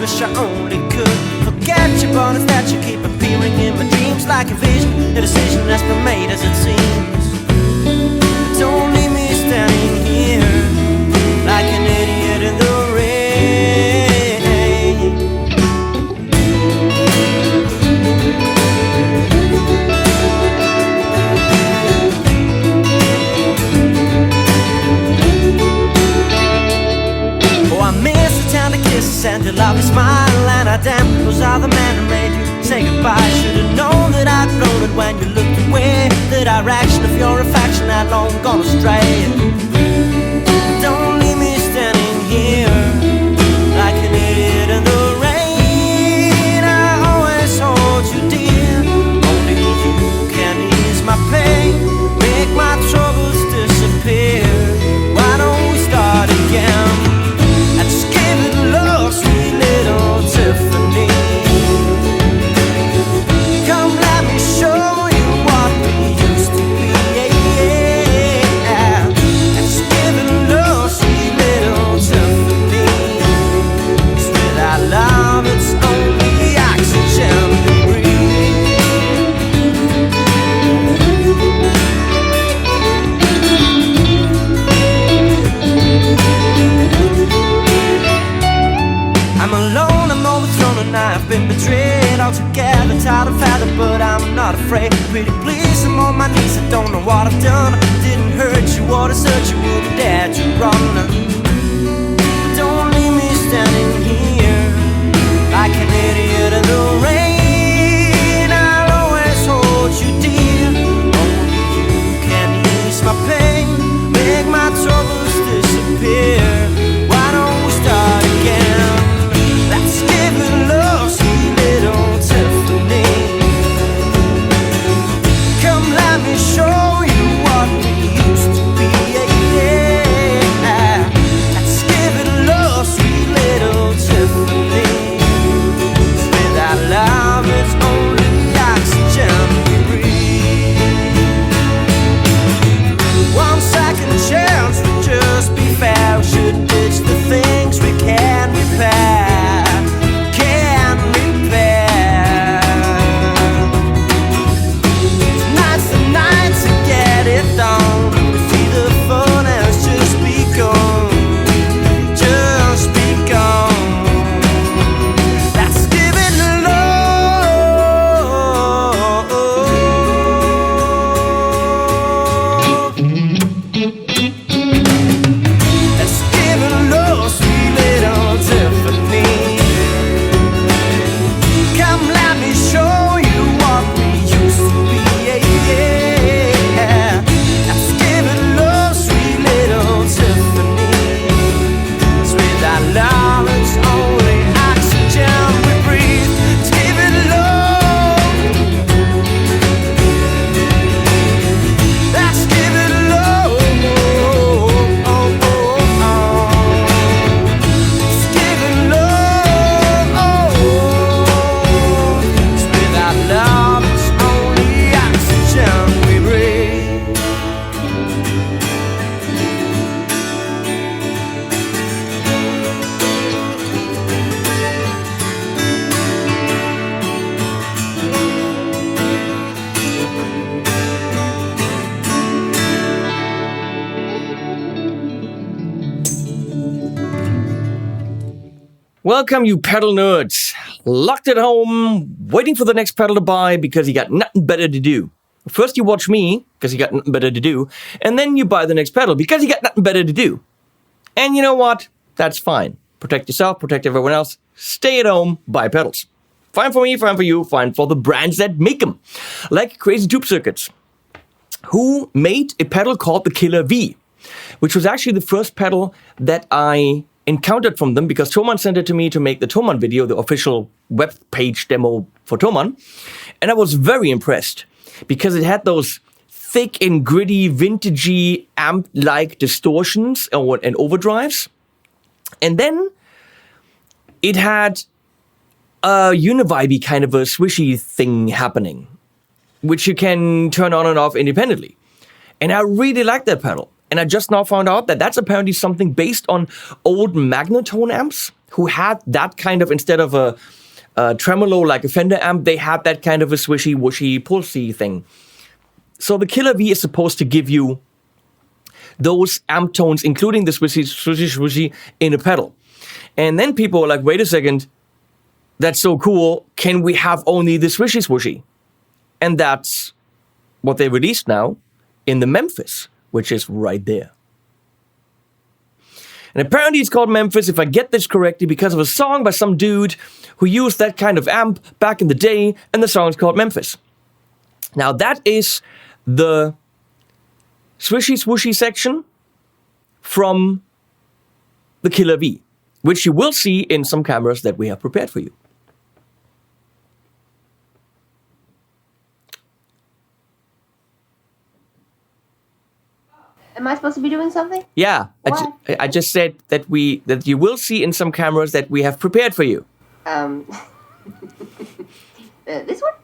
wish I only could forget you, but instead you keep appearing in my dreams like a vision, a decision that's been made as it seems. Don't leave me standing here like an idiot in the rain. Oh, I miss the tender kisses and your lovely smile, and I damn those are the men who made you say goodbye. Should've known that I'd blown it when you looked away. The direction of your affection had long gone astray. Don't leave me standing here like an idiot in the rain. I always hold you dear, only you can ease my pain, make my troubles disappear. Why don't we start again? I just give it love, sweet little Tiffany. Come let me show you what we used to be. I just give it love, sweet little Tiffany. 'Cause without love it's only oxygen we breathe. I'm alone, I'm overthrown, and I've been betrayed. Altogether tired of having, but I'm not afraid. Pretty please, I'm on my knees, I don't know what I've done. Didn't hurt you or desert you, wouldn't dare to run. Don't leave me standing here like an idiot in the rain. I'll always hold you dear, only you can ease my pain, make my troubles disappear. Why don't we start again? Let's give it love, sweet little Tiffany. Come let me show you what we used to be. Let's give it love, sweet little Tiffany. 'Cause without love it's only oxygen we breathe. One second chance would just be fair. We should ditch the things we can repair. Welcome, you pedal nerds. Locked at home, waiting for the next pedal to buy because you got nothing better to do. First you watch me, because you got nothing better to do, and then you buy the next pedal because you got nothing better to do. And you know what? That's fine. Protect yourself, protect everyone else. Stay at home, buy pedals. Fine for me, fine for you, fine for the brands that make them. Like Crazy Tube Circuits, who made a pedal called the Killer V, which was actually the first pedal that I encountered from them because Thomann sent it to me to make the Thomann video, the official web page demo for Thomann. And I was very impressed because it had those thick and gritty, vintagey amp-like distortions and overdrives. And then it had a univibe kind of a swishy thing happening, which you can turn on and off independently. And I really liked that pedal. And I just now found out that that's apparently something based on old Magnetone amps who had that kind of, instead of a tremolo like a Fender amp, they had that kind of a swishy, whooshy, pulsy thing. So the Killer V is supposed to give you those amp tones, including the swishy, swishy, swishy in a pedal. And then people were like, wait a second, that's so cool. Can we have only the swishy, swishy? And that's what they released now in the Memphis, which is right there. And apparently it's called Memphis, if I get this correctly, because of a song by some dude who used that kind of amp back in the day, and the song is called Memphis. Now that is the swishy swooshy section from the Killer V, which you will see in some cameras that we have prepared for you. Am I supposed to be doing something? Yeah, I just said that you will see in some cameras that we have prepared for you. This one?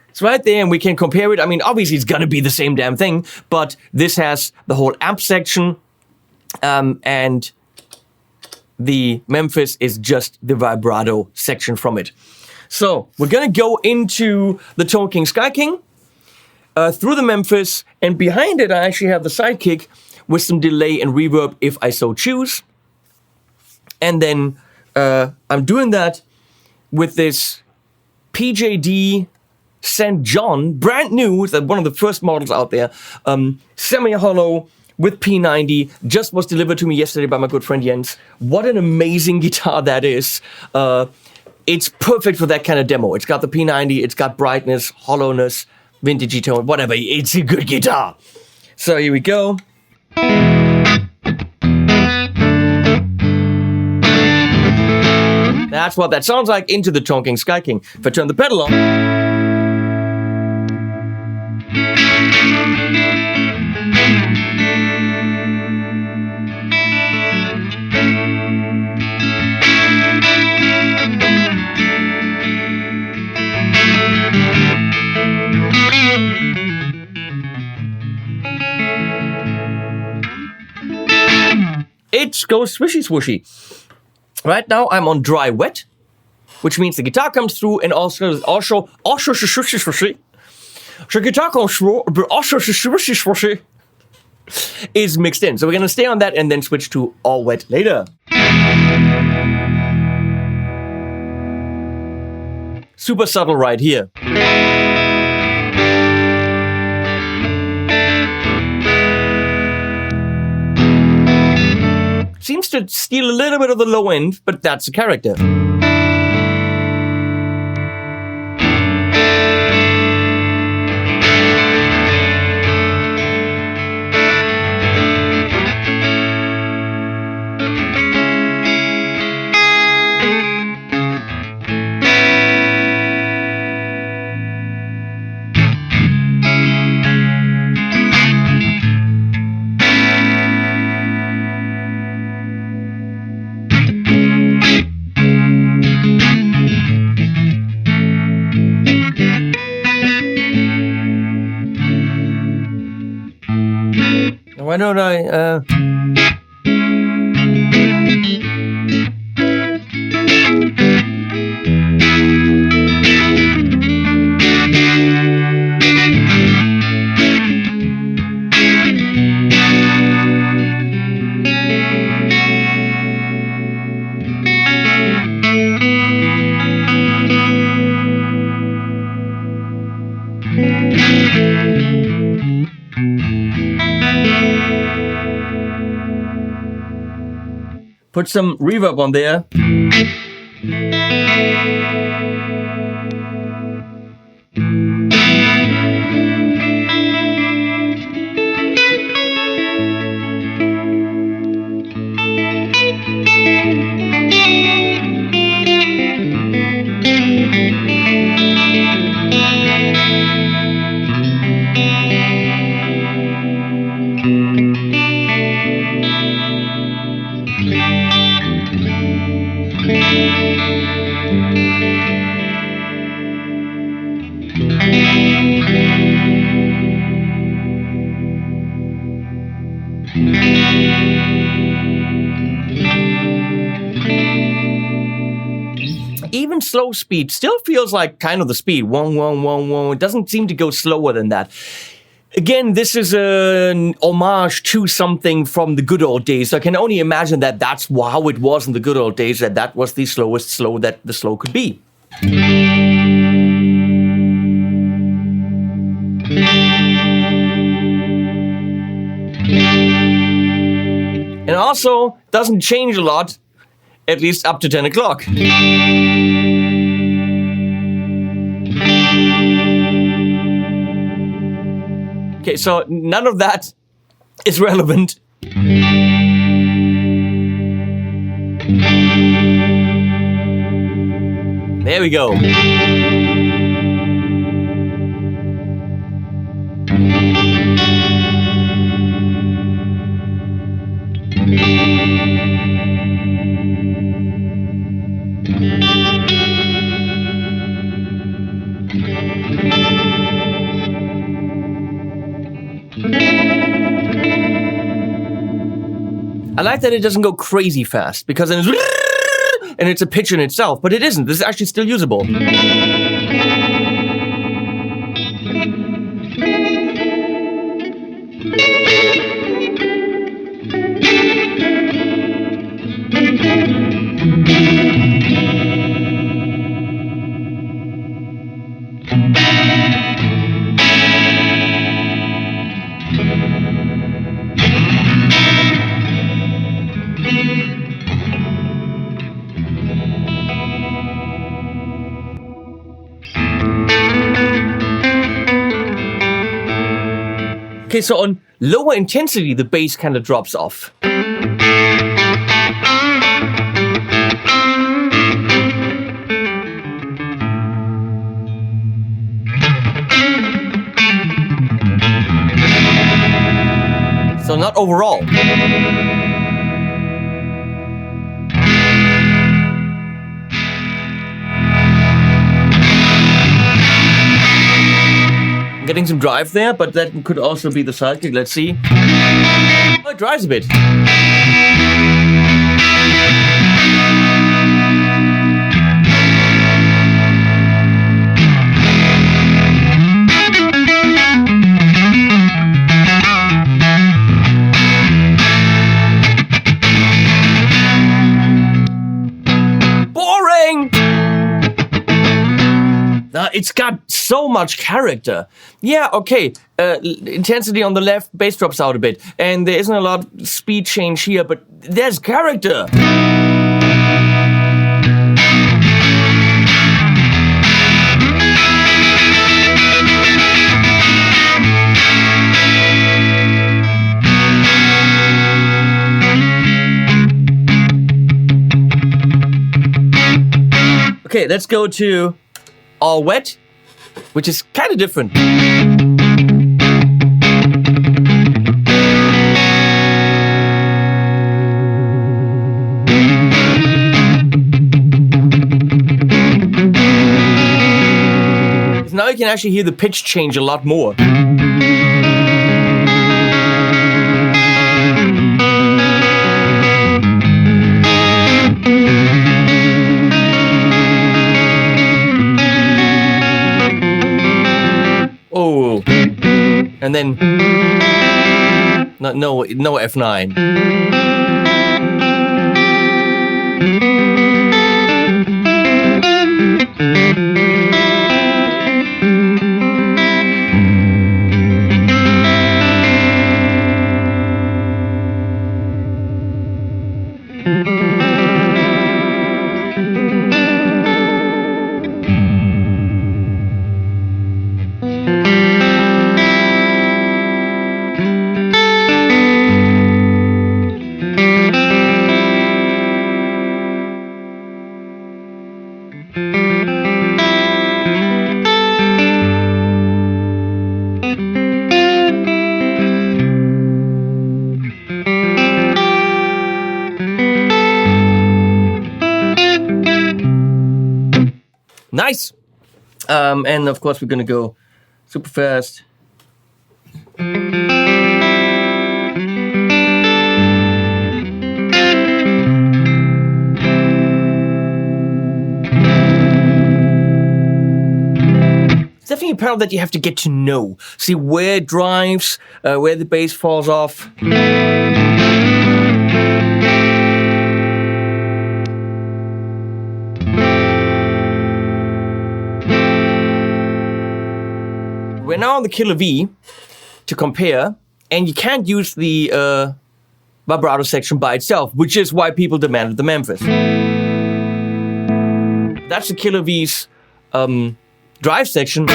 It's right there, and we can compare it. I mean, obviously it's gonna be the same damn thing, but this has the whole amp section, and the Memphis is just the vibrato section from it. So we're gonna go into the Tone King Sky King, through the Memphis, and behind it I actually have the Sidekick with some delay and reverb if I so choose. And then I'm doing that with this PJD St. John, brand new, one of the first models out there, semi-hollow with P90, just was delivered to me yesterday by my good friend Jens. What an amazing guitar that is. It's perfect for that kind of demo. It's got the P90, it's got brightness, hollowness, vintagey tone, whatever. It's a good guitar. So here we go. That's what that sounds like into the Tone King Sky King. If I turn the pedal on, it goes swishy swooshy. Right now I'm on dry wet, which means the guitar comes through and also swishy swooshy. So guitar comes through, but also swishy swooshy is mixed in. So we're gonna stay on that and then switch to all wet later. Super subtle right here. Seems to steal a little bit of the low end, but that's the character. Why don't I, put some reverb on there. even slow speed still feels like kind of the speed. 1, 1, 1, 1. It doesn't seem to go slower than that. Again, this is an homage to something from the good old days. So I can only imagine that that's how it was in the good old days, that was the slowest slow that the slow could be. And also, doesn't change a lot, at least up to 10 o'clock. Okay, so none of that is relevant. There we go. I like that it doesn't go crazy fast, because then it's and it's a pitch in itself, but it isn't. This is actually still usable. Okay, so on lower intensity, the bass kind of drops off. So not overall. Getting some drive there, but that could also be the sidekick. Let's see. Oh, it drives a bit. Boring! It's got so much character. Yeah, okay. Intensity on the left, bass drops out a bit. And there isn't a lot of speed change here, but there's character. Okay, let's go to All Wet, which is kind of different. Now you can actually hear the pitch change a lot more. Oh, and then no F9. Nice. And of course we're gonna go super fast. definitely a pedal that you have to get to know. See where it drives, where the bass falls off. We're now on the Killer V to compare, and you can't use the vibrato section by itself, which is why people demanded the Memphis. That's the Killer V's drive section.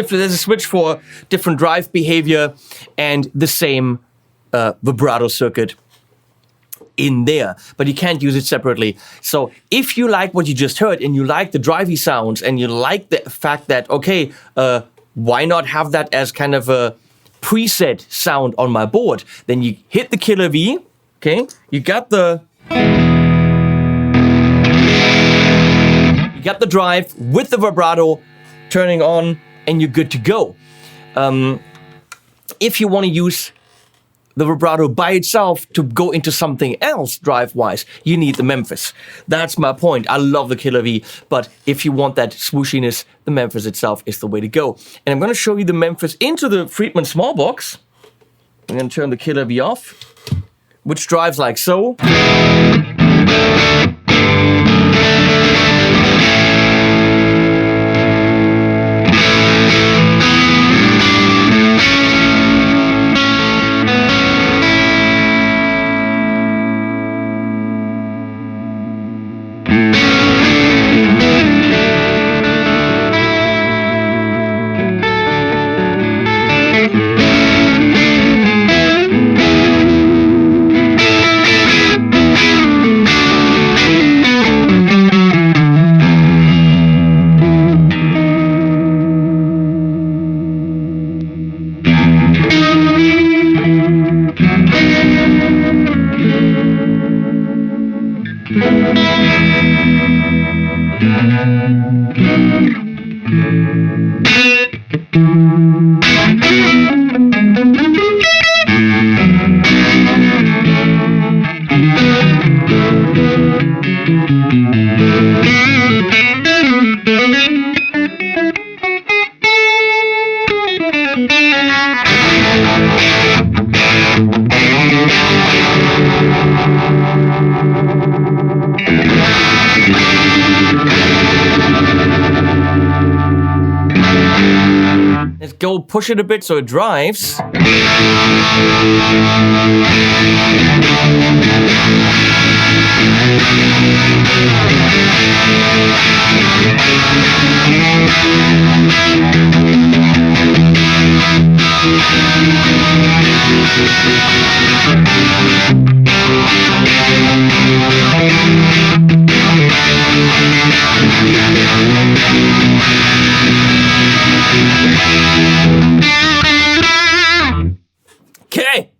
So there's a switch for different drive behavior and the same vibrato circuit in there, but you can't use it separately. So if you like what you just heard and you like the drivey sounds and you like the fact that, okay, why not have that as kind of a preset sound on my board, then you hit the Killer V, okay? You got the drive with the vibrato turning on, and you're good to go. If you want to use the vibrato by itself to go into something else drive-wise, you need the Memphis. That's my point. I love the Killer V, but if you want that swooshiness, the Memphis itself is the way to go. And I'm going to show you the Memphis into the Friedman small box. I'm going to turn the Killer V off, which drives like so. Let's go push it a bit so it drives. Okay,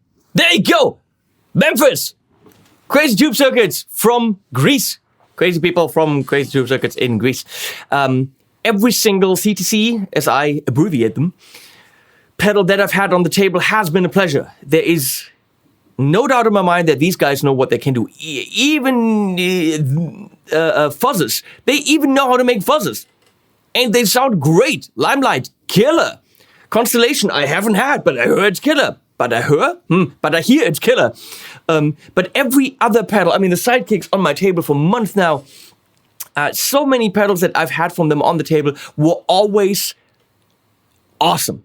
Memphis. Crazy Tube Circuits from Greece. Crazy people from Crazy Tube Circuits in Greece. Every single CTC, as I abbreviate them, pedal that I've had on the table has been a pleasure. There is no doubt in my mind that these guys know what they can do. Even fuzzers. They even know how to make fuzzers. And they sound great. Limelight, killer. Constellation, I haven't had, but I heard it's killer. But I hear it's killer. But every other pedal, I mean, the Sidekicks on my table for months now, so many pedals that I've had from them on the table were always awesome.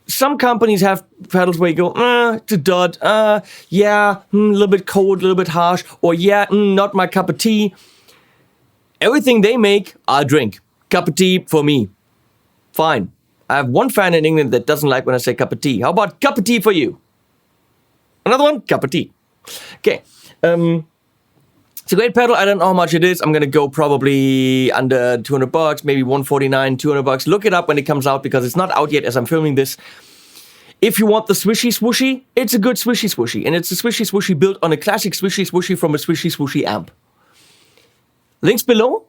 Some companies have pedals where you go, it's a dud, a little bit cold, a little bit harsh, or not my cup of tea. Everything they make, I'll drink. Cup of tea for me. Fine. I have one fan in England that doesn't like when I say cup of tea. How about cup of tea for you? Another one, cup of tea. Okay. It's a great pedal. I don't know how much it is. I'm going to go probably under $200, maybe $149, $200. Look it up when it comes out because it's not out yet as I'm filming this. If you want the swishy swooshy, it's a good swishy swooshy. And it's a swishy swooshy built on a classic swishy swooshy from a swishy swooshy amp. Links below.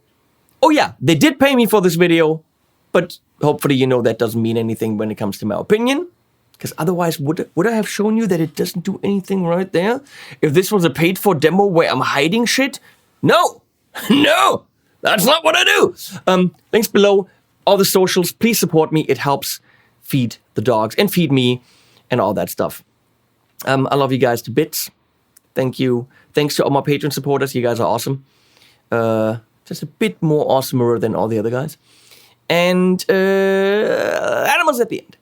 Oh yeah, they did pay me for this video, but hopefully you know that doesn't mean anything when it comes to my opinion. Because otherwise, would I have shown you that it doesn't do anything right there? If this was a paid-for demo where I'm hiding shit? No! No! That's not what I do! Links below, all the socials. Please support me. It helps feed the dogs and feed me and all that stuff. I love you guys to bits. Thank you. Thanks to all my Patreon supporters. You guys are awesome. Just a bit more awesomer than all the other guys. And animals at the end.